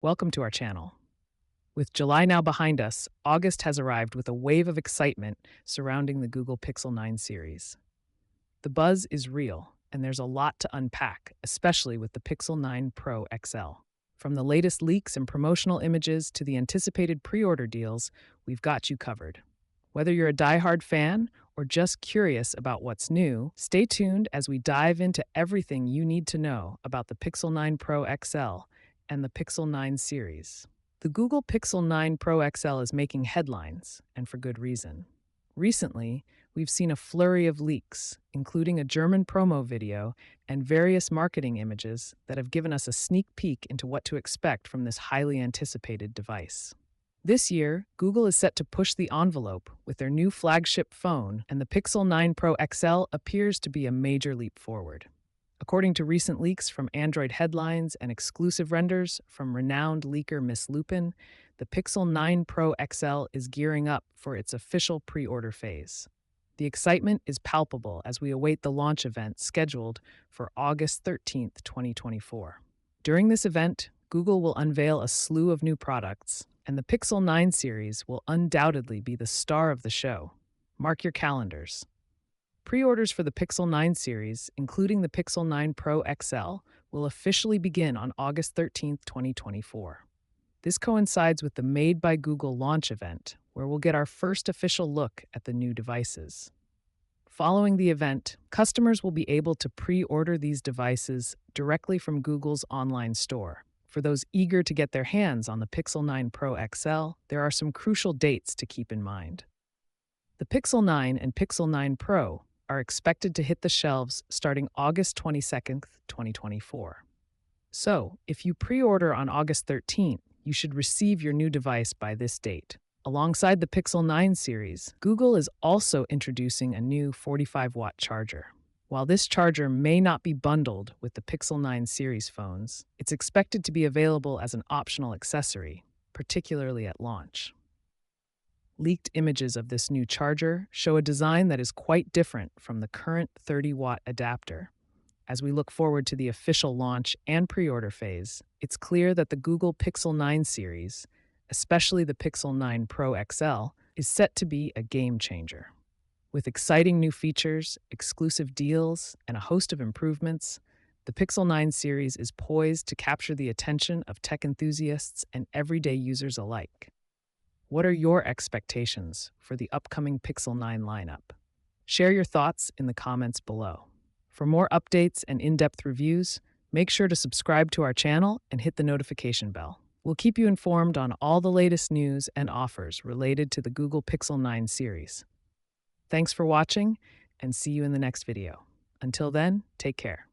Welcome to our channel. With July now behind us, August has arrived with a wave of excitement surrounding the Google Pixel 9 series. The buzz is real, and there's a lot to unpack, especially with the Pixel 9 Pro XL. From the latest leaks and promotional images to the anticipated pre order deals, we've got you covered. Whether you're a diehard fan or just curious about what's new, stay tuned as we dive into everything you need to know about the Pixel 9 Pro XL and the Pixel 9 series. The Google Pixel 9 Pro XL is making headlines, and for good reason. Recently, we've seen a flurry of leaks, including a German promo video and various marketing images that have given us a sneak peek into what to expect from this highly anticipated device. This year, Google is set to push the envelope with their new flagship phone, and the Pixel 9 Pro XL appears to be a major leap forward. According to recent leaks from Android headlines and exclusive renders from renowned leaker Miss Lupin, the Pixel 9 Pro XL is gearing up for its official pre-order phase. The excitement is palpable as we await the launch event scheduled for August 13th, 2024. During this event, Google will unveil a slew of new products, and the Pixel 9 series will undoubtedly be the star of the show. Mark your calendars. Pre-orders for the Pixel 9 series, including the Pixel 9 Pro XL, will officially begin on August 13th, 2024. This coincides with the Made by Google launch event, where we'll get our first official look at the new devices. Following the event, customers will be able to pre-order these devices directly from Google's online store. For those eager to get their hands on the Pixel 9 Pro XL, there are some crucial dates to keep in mind. The Pixel 9 and Pixel 9 Pro are expected to hit the shelves starting August 22nd, 2024. So, if you pre-order on August 13th, you should receive your new device by this date. Alongside the Pixel 9 series, Google is also introducing a new 45-watt charger. While this charger may not be bundled with the Pixel 9 series phones, it's expected to be available as an optional accessory, particularly at launch. Leaked images of this new charger show a design that is quite different from the current 30-watt adapter. As we look forward to the official launch and pre-order phase, it's clear that the Google Pixel 9 series, especially the Pixel 9 Pro XL, is set to be a game changer. With exciting new features, exclusive deals, and a host of improvements, the Pixel 9 series is poised to capture the attention of tech enthusiasts and everyday users alike. What are your expectations for the upcoming Pixel 9 lineup? Share your thoughts in the comments below. For more updates and in-depth reviews, make sure to subscribe to our channel and hit the notification bell. We'll keep you informed on all the latest news and offers related to the Google Pixel 9 series. Thanks for watching, and see you in the next video. Until then, take care.